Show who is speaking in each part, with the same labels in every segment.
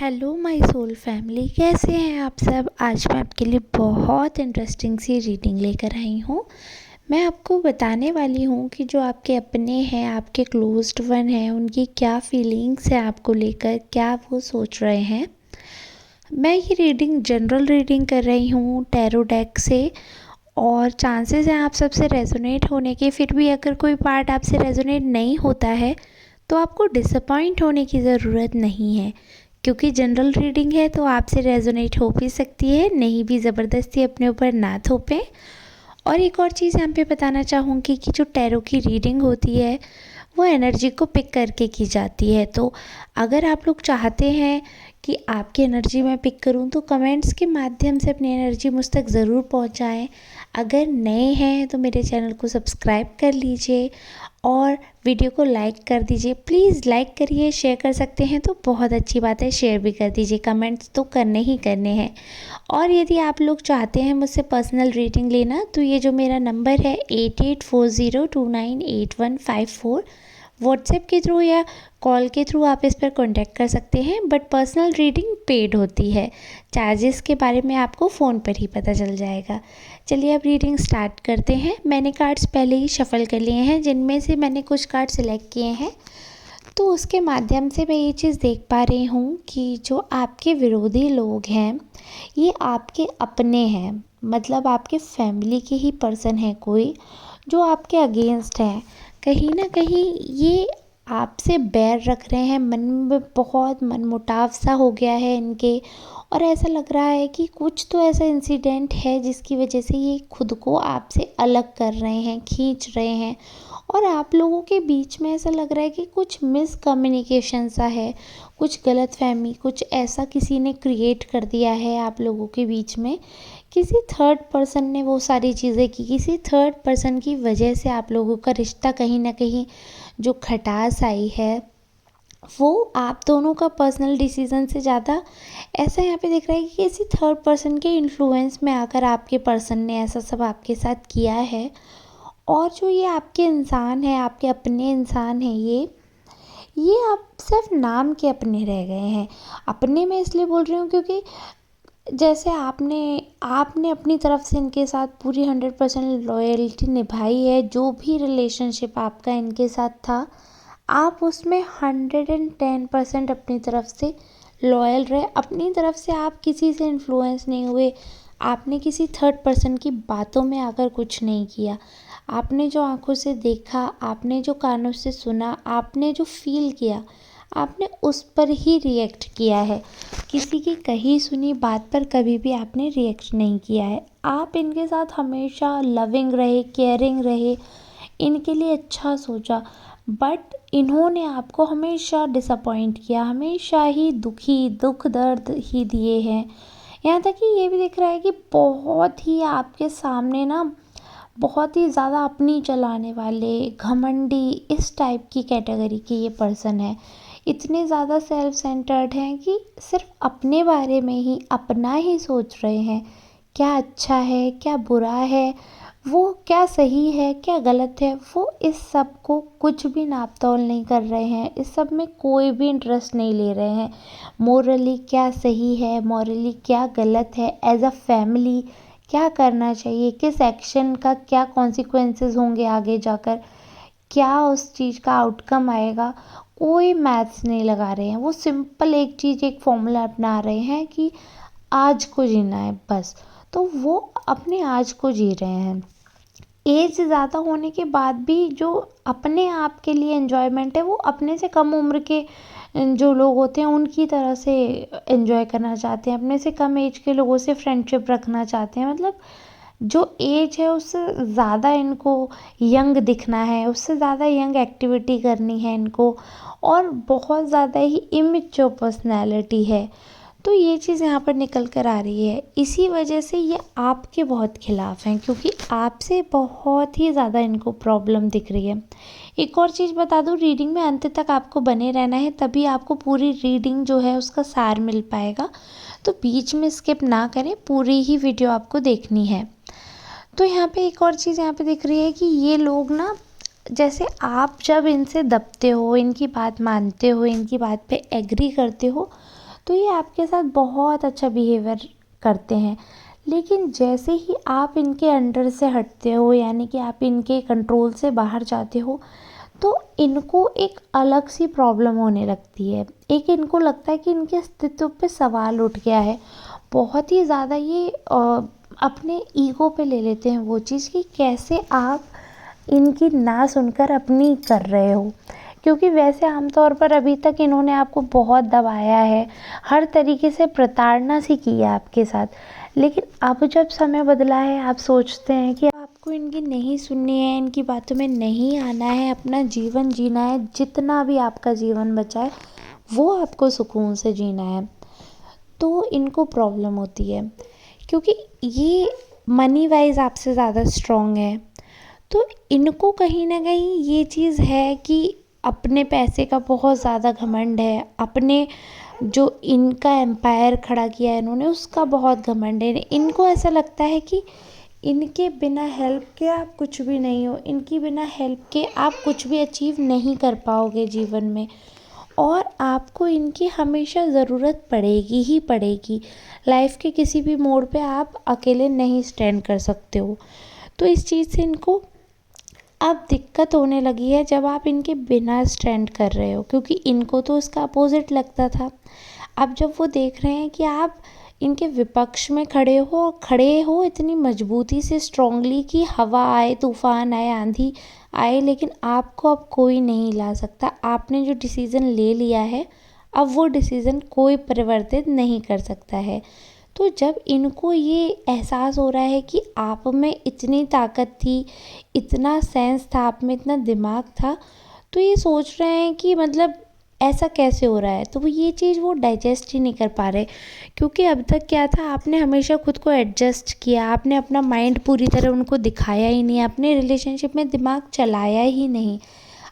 Speaker 1: Hello my soul family, कैसे हैं आप सब। आज मैं आपके लिए बहुत इंटरेस्टिंग सी रीडिंग लेकर आई हूँ। मैं आपको बताने वाली हूँ कि जो आपके अपने हैं, आपके क्लोज्ड वन हैं, उनकी क्या फीलिंग्स हैं आपको लेकर, क्या वो सोच रहे हैं। मैं ये रीडिंग जनरल रीडिंग कर रही हूँ टैरो डेक से, और चांसेस हैं आप सबसे रेजोनेट होने के। फिर भी अगर कोई पार्ट आपसे रेजोनेट नहीं होता है तो आपको डिसअपॉइंट होने की ज़रूरत नहीं है, क्योंकि जनरल रीडिंग है तो आपसे रेजोनेट हो भी सकती है, नहीं भी। ज़बरदस्ती अपने ऊपर ना थोपें। और एक और चीज़ यहाँ पे बताना चाहूँगी कि जो टैरो की रीडिंग होती है वो एनर्जी को पिक करके की जाती है। तो अगर आप लोग चाहते हैं कि आपकी एनर्जी मैं पिक करूं तो कमेंट्स के माध्यम से अपनी एनर्जी मुझ तक ज़रूर पहुंचाएं। अगर नए हैं तो मेरे चैनल को सब्सक्राइब कर लीजिए और वीडियो को लाइक कर दीजिए। प्लीज़ लाइक करिए, शेयर कर सकते हैं तो बहुत अच्छी बात है, शेयर भी कर दीजिए। कमेंट्स तो करने ही करने हैं। और यदि आप लोग चाहते हैं मुझसे पर्सनल रीडिंग लेना तो ये जो मेरा नंबर है 8840298154, व्हाट्सएप के थ्रू या कॉल के थ्रू आप इस पर कांटेक्ट कर सकते हैं। बट पर्सनल रीडिंग पेड होती है। चार्जेस के बारे में आपको फ़ोन पर ही पता चल जाएगा। चलिए अब रीडिंग स्टार्ट करते हैं। मैंने कार्ड्स पहले ही शफल कर लिए हैं, जिनमें से मैंने कुछ कार्ड सिलेक्ट किए हैं। तो उसके माध्यम से मैं ये चीज़ देख पा रही हूँ कि जो आपके विरोधी लोग हैं ये आपके अपने हैं, मतलब आपके फैमिली के ही पर्सन है कोई जो आपके अगेंस्ट हैं। कहीं ना कहीं ये आपसे बैर रख रहे हैं, मन में बहुत मनमुटाव सा हो गया है इनके। और ऐसा लग रहा है कि कुछ तो ऐसा इंसिडेंट है जिसकी वजह से ये खुद को आपसे अलग कर रहे हैं, खींच रहे हैं। और आप लोगों के बीच में ऐसा लग रहा है कि कुछ मिसकम्युनिकेशन सा है, कुछ गलतफहमी, कुछ ऐसा किसी ने क्रिएट कर दिया है आप लोगों के बीच में। किसी थर्ड पर्सन ने वो सारी चीज़ें की, किसी थर्ड पर्सन की वजह से आप लोगों का रिश्ता कहीं ना कहीं जो खटास आई है वो आप दोनों का पर्सनल डिसीजन से ज़्यादा ऐसा यहाँ पे दिख रहा है कि किसी थर्ड पर्सन के इन्फ्लुएंस में आकर आपके पर्सन ने ऐसा सब आपके साथ किया है। और जो ये आपके इंसान है, आपके अपने इंसान हैं, ये आप सिर्फ नाम के अपने रह गए हैं। अपने मैं इसलिए बोल रही हूँ क्योंकि जैसे आपने आपने अपनी तरफ से इनके साथ पूरी 100% लॉयल्टी निभाई है। जो भी रिलेशनशिप आपका इनके साथ था आप उसमें 110% अपनी तरफ से लॉयल रहे। अपनी तरफ से आप किसी से इन्फ्लुएंस नहीं हुए। आपने किसी थर्ड पर्सन की बातों में आकर कुछ नहीं किया। आपने जो आंखों से देखा, आपने जो कानों से सुना, आपने जो फील किया, आपने उस पर ही रिएक्ट किया है। किसी की कही सुनी बात पर कभी भी आपने रिएक्ट नहीं किया है। आप इनके साथ हमेशा लविंग रहे, केयरिंग रहे, इनके लिए अच्छा सोचा। बट इन्होंने आपको हमेशा डिसअपॉइंट किया, हमेशा ही दुख दर्द ही दिए हैं। यहाँ तक कि ये भी दिख रहा है कि बहुत ही आपके सामने ना बहुत ही ज़्यादा अपनी चलाने वाले, घमंडी, इस टाइप की कैटेगरी के ये पर्सन है। इतने ज़्यादा सेल्फ सेंटर्ड हैं कि सिर्फ अपने बारे में ही, अपना ही सोच रहे हैं। क्या अच्छा है, क्या बुरा है, वो क्या सही है, क्या गलत है, वो इस सब को कुछ भी नाप तोल नहीं कर रहे हैं। इस सब में कोई भी इंटरेस्ट नहीं ले रहे हैं। मोरली क्या सही है, मोरली क्या गलत है, एज अ फैमिली क्या करना चाहिए, किस एक्शन का क्या कॉन्सिक्वेंसेस होंगे आगे जाकर, क्या उस चीज़ का आउटकम आएगा, कोई मैथ्स नहीं लगा रहे हैं। वो सिंपल एक चीज़, एक फॉर्मूला अपना रहे हैं कि आज को जीना है बस। तो वो अपने आज को जी रहे हैं। एज ज़्यादा होने के बाद भी जो अपने आप के लिए एन्जॉयमेंट है वो अपने से कम उम्र के जो लोग होते हैं उनकी तरह से एंजॉय करना चाहते हैं। अपने से कम एज के लोगों से फ्रेंडशिप रखना चाहते हैं। मतलब जो एज है उससे ज़्यादा इनको यंग दिखना है, उससे ज़्यादा यंग एक्टिविटी करनी है इनको, और बहुत ज़्यादा ही इमेच्योर पर्सनैलिटी है। तो ये चीज़ यहाँ पर निकल कर आ रही है। इसी वजह से ये आपके बहुत खिलाफ हैं, क्योंकि आपसे बहुत ही ज़्यादा इनको प्रॉब्लम दिख रही है। एक और चीज़ बता दूँ, रीडिंग में अंत तक आपको बने रहना है, तभी आपको पूरी रीडिंग जो है उसका सार मिल पाएगा। तो बीच में स्किप ना करें, पूरी ही वीडियो आपको देखनी है। तो यहाँ पे एक और चीज़ यहाँ पे दिख रही है कि ये लोग ना, जैसे आप जब इनसे दबते हो, इनकी बात मानते हो, इनकी बात पे एग्री करते हो, तो ये आपके साथ बहुत अच्छा बिहेवियर करते हैं। लेकिन जैसे ही आप इनके अंडर से हटते हो, यानी कि आप इनके कंट्रोल से बाहर जाते हो, तो इनको एक अलग सी प्रॉब्लम होने लगती है। एक इनको लगता है कि इनके अस्तित्व पे सवाल उठ गया है। बहुत ही ज़्यादा ये अपने ईगो पे ले लेते हैं वो चीज़ कि कैसे आप इनकी ना सुनकर अपनी कर रहे हो। क्योंकि वैसे आमतौर पर अभी तक इन्होंने आपको बहुत दबाया है, हर तरीके से प्रताड़ना सी की है आपके साथ। लेकिन अब जब समय बदला है, आप सोचते हैं कि आपको इनकी नहीं सुननी है, इनकी बातों में नहीं आना है, अपना जीवन जीना है, जितना भी आपका जीवन बचा है वो आपको सुकून से जीना है। तो इनको प्रॉब्लम होती है क्योंकि ये मनी वाइज आपसे ज़्यादा स्ट्रॉन्ग है। तो इनको कहीं ना कहीं ये चीज़ है कि अपने पैसे का बहुत ज़्यादा घमंड है, अपने जो इनका एम्पायर खड़ा किया है इन्होंने उसका बहुत घमंड है। इनको ऐसा लगता है कि इनके बिना हेल्प के आप कुछ भी नहीं हो, इनकी बिना हेल्प के आप कुछ भी अचीव नहीं कर पाओगे जीवन में, और आपको इनकी हमेशा ज़रूरत पड़ेगी ही पड़ेगी। लाइफ के किसी भी मोड़ पे आप अकेले नहीं स्टैंड कर सकते हो। तो इस चीज़ से इनको अब दिक्कत होने लगी है जब आप इनके बिना स्टैंड कर रहे हो, क्योंकि इनको तो इसका अपोजिट लगता था। अब जब वो देख रहे हैं कि आप इनके विपक्ष में खड़े हो इतनी मजबूती से, स्ट्रांगली, कि हवा आए, तूफान आए, आंधी आए, लेकिन आपको अब कोई नहीं ला सकता। आपने जो डिसीज़न ले लिया है, अब वो डिसीज़न कोई परिवर्तित नहीं कर सकता है। तो जब इनको ये एहसास हो रहा है कि आप में इतनी ताकत थी, इतना सेंस था, आप में इतना दिमाग था, तो ये सोच रहे हैं कि मतलब ऐसा कैसे हो रहा है। तो वो ये चीज़ वो डाइजेस्ट ही नहीं कर पा रहे, क्योंकि अब तक क्या था, आपने हमेशा खुद को एडजस्ट किया, आपने अपना माइंड पूरी तरह उनको दिखाया ही नहीं, अपने रिलेशनशिप में दिमाग चलाया ही नहीं।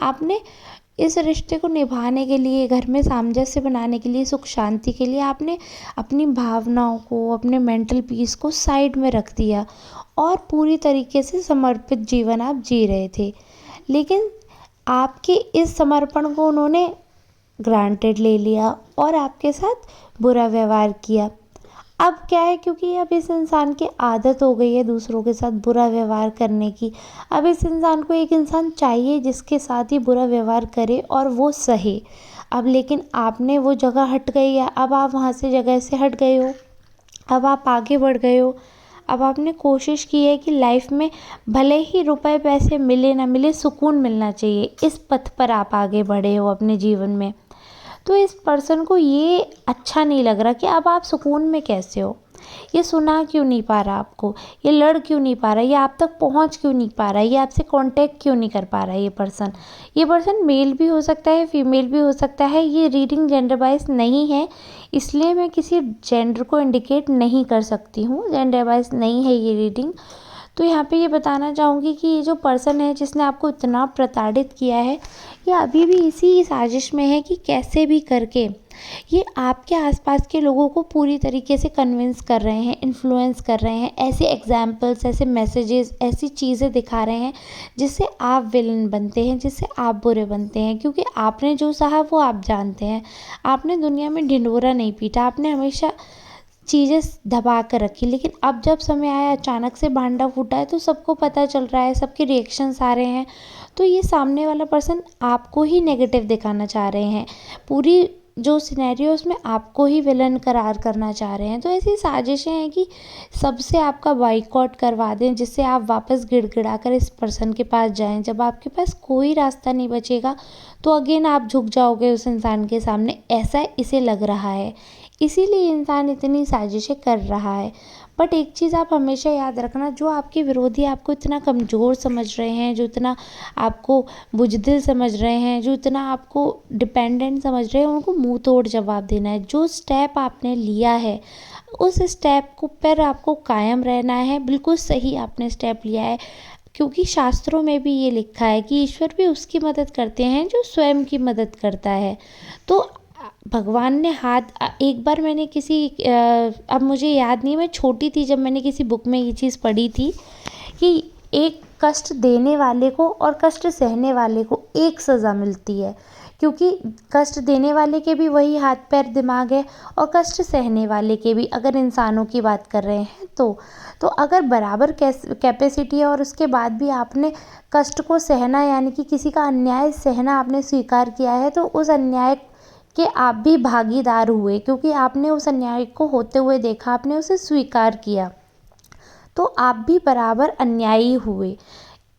Speaker 1: आपने इस रिश्ते को निभाने के लिए, घर में सामंजस्य बनाने के लिए, सुख शांति के लिए आपने अपनी भावनाओं को, अपने मेंटल पीस को साइड में रख दिया और पूरी तरीके से समर्पित जीवन आप जी रहे थे। लेकिन आपके इस समर्पण को उन्होंने ग्रांटेड ले लिया और आपके साथ बुरा व्यवहार किया। अब क्या है, क्योंकि अब इस इंसान की आदत हो गई है दूसरों के साथ बुरा व्यवहार करने की। अब इस इंसान को एक इंसान चाहिए जिसके साथ ही बुरा व्यवहार करे और वो सहे। अब लेकिन आपने वो जगह हट गई है, अब आप वहाँ से जगह से हट गए हो, अब आप आगे बढ़ गए हो। अब आपने कोशिश की है कि लाइफ में भले ही रुपए पैसे मिले ना मिले, सुकून मिलना चाहिए, इस पथ पर आप आगे बढ़े हो अपने जीवन में। तो इस पर्सन को ये अच्छा नहीं लग रहा कि अब आप सुकून में कैसे हो। ये सुना क्यों नहीं पा रहा आपको, ये लड़ क्यों नहीं पा रहा, ये आप तक पहुंच क्यों नहीं पा रहा, ये आपसे कांटेक्ट क्यों नहीं कर पा रहा। ये पर्सन मेल भी हो सकता है, फीमेल भी हो सकता है। ये रीडिंग जेंडर वाइज नहीं है, इसलिए मैं किसी जेंडर को इंडिकेट नहीं कर सकती हूँ, जेंडर वाइज नहीं है ये रीडिंग। तो यहाँ पे ये बताना चाहूँगी कि ये जो पर्सन है जिसने आपको इतना प्रताड़ित किया है, ये अभी भी इसी साजिश में है कि कैसे भी करके ये आपके आसपास के लोगों को पूरी तरीके से कन्विंस कर रहे हैं, इन्फ्लुएंस कर रहे हैं, ऐसे एग्जाम्पल्स, ऐसे मैसेजेस, ऐसी चीज़ें दिखा रहे हैं जिससे आप विलन बनते हैं, जिससे आप बुरे बनते हैं। क्योंकि आपने जो सहा वो आप जानते हैं, आपने दुनिया में ढिंढोरा नहीं पीटा, आपने हमेशा चीज़ें दबा कर रखी। लेकिन अब जब समय आया, अचानक से भांडा फूटा है, तो सबको पता चल रहा है, सबके रिएक्शंस आ रहे हैं। तो ये सामने वाला पर्सन आपको ही नेगेटिव दिखाना चाह रहे हैं, पूरी जो सिनेरियो उसमें आपको ही विलन करार करना चाह रहे हैं। तो ऐसी साजिशें हैं कि सबसे आपका बाइकआउट करवा दें, जिससे आप वापस गिड़गिड़ा कर इस पर्सन के पास जाएं। जब आपके पास कोई रास्ता नहीं बचेगा, तो अगेन आप झुक जाओगे उस इंसान के सामने, ऐसा इसे लग रहा है। इसीलिए इंसान इतनी साजिशें कर रहा है। बट एक चीज़ आप हमेशा याद रखना, जो आपके विरोधी आपको इतना कमज़ोर समझ रहे हैं, जो इतना आपको बुज़दिल समझ रहे हैं, जो इतना आपको डिपेंडेंट समझ रहे हैं, उनको मुंह तोड़ जवाब देना है। जो स्टेप आपने लिया है, उस स्टेप को पर आपको कायम रहना है। बिल्कुल सही आपने स्टेप लिया है, क्योंकि शास्त्रों में भी ये लिखा है कि ईश्वर भी उसकी मदद करते हैं जो स्वयं की मदद करता है। तो भगवान ने हाथ, एक बार मैंने अब मुझे याद नहीं, मैं छोटी थी जब मैंने किसी बुक में ये चीज़ पढ़ी थी कि एक कष्ट देने वाले को और कष्ट सहने वाले को एक सज़ा मिलती है। क्योंकि कष्ट देने वाले के भी वही हाथ पैर दिमाग है और कष्ट सहने वाले के भी, अगर इंसानों की बात कर रहे हैं तो अगर बराबर कैपेसिटी है और उसके बाद भी आपने कष्ट को सहना, यानी कि किसी का अन्याय सहना आपने स्वीकार किया है, तो उस अन्याय के आप भी भागीदार हुए, क्योंकि आपने उस अन्याय को होते हुए देखा, आपने उसे स्वीकार किया, तो आप भी बराबर अन्यायी हुए।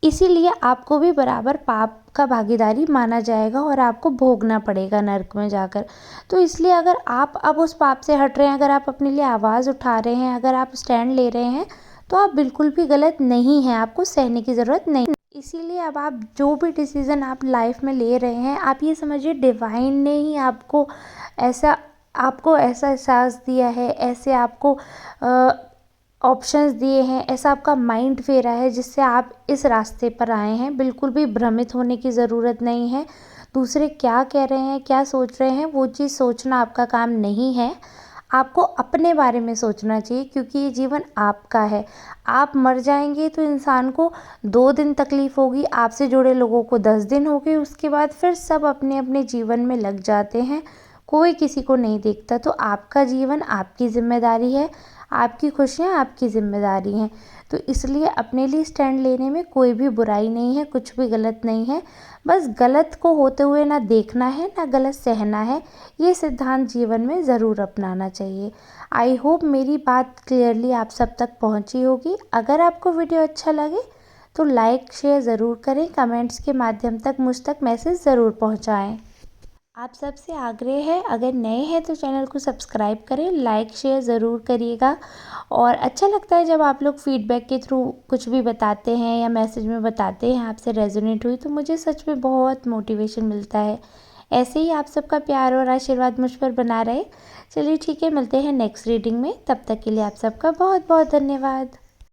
Speaker 1: इसीलिए आपको भी बराबर पाप का भागीदारी माना जाएगा और आपको भोगना पड़ेगा नरक में जाकर। तो इसलिए अगर आप अब उस पाप से हट रहे हैं, अगर आप अपने लिए आवाज़ उठा रहे हैं, अगर आप स्टैंड ले रहे हैं, तो आप बिल्कुल भी गलत नहीं हैं, आपको सहने की ज़रूरत नहीं। इसीलिए अब आप जो भी डिसीज़न आप लाइफ में ले रहे हैं, आप ये समझिए डिवाइन ने ही आपको ऐसा एहसास दिया है, ऐसे आपको ऑप्शंस दिए हैं, ऐसा आपका माइंड फेरा है जिससे आप इस रास्ते पर आए हैं। बिल्कुल भी भ्रमित होने की ज़रूरत नहीं है। दूसरे क्या कह रहे हैं, क्या सोच रहे हैं, वो चीज़ सोचना आपका काम नहीं है। आपको अपने बारे में सोचना चाहिए, क्योंकि ये जीवन आपका है। आप मर जाएंगे तो इंसान को 2 दिन तकलीफ़ होगी, आपसे जुड़े लोगों को 10 दिन होगी, उसके बाद फिर सब अपने अपने जीवन में लग जाते हैं, कोई किसी को नहीं देखता। तो आपका जीवन आपकी जिम्मेदारी है, आपकी खुशियाँ आपकी जिम्मेदारी हैं। तो इसलिए अपने लिए स्टैंड लेने में कोई भी बुराई नहीं है, कुछ भी गलत नहीं है। बस गलत को होते हुए ना देखना है, ना गलत सहना है। ये सिद्धांत जीवन में ज़रूर अपनाना चाहिए। आई होप मेरी बात क्लियरली आप सब तक पहुंची होगी। अगर आपको वीडियो अच्छा लगे तो लाइक शेयर ज़रूर करें, कमेंट्स के माध्यम तक मुझ तक मैसेज ज़रूर पहुँचाएँ। आप सबसे आग्रह है, अगर नए हैं तो चैनल को सब्सक्राइब करें, लाइक शेयर ज़रूर करिएगा। और अच्छा लगता है जब आप लोग फीडबैक के थ्रू कुछ भी बताते हैं या मैसेज में बताते हैं आपसे रेजोनेट हुई, तो मुझे सच में बहुत मोटिवेशन मिलता है। ऐसे ही आप सबका प्यार और आशीर्वाद मुझ पर बना रहे। चलिए ठीक है, मिलते हैं नेक्स्ट रीडिंग में। तब तक के लिए आप सबका बहुत बहुत धन्यवाद।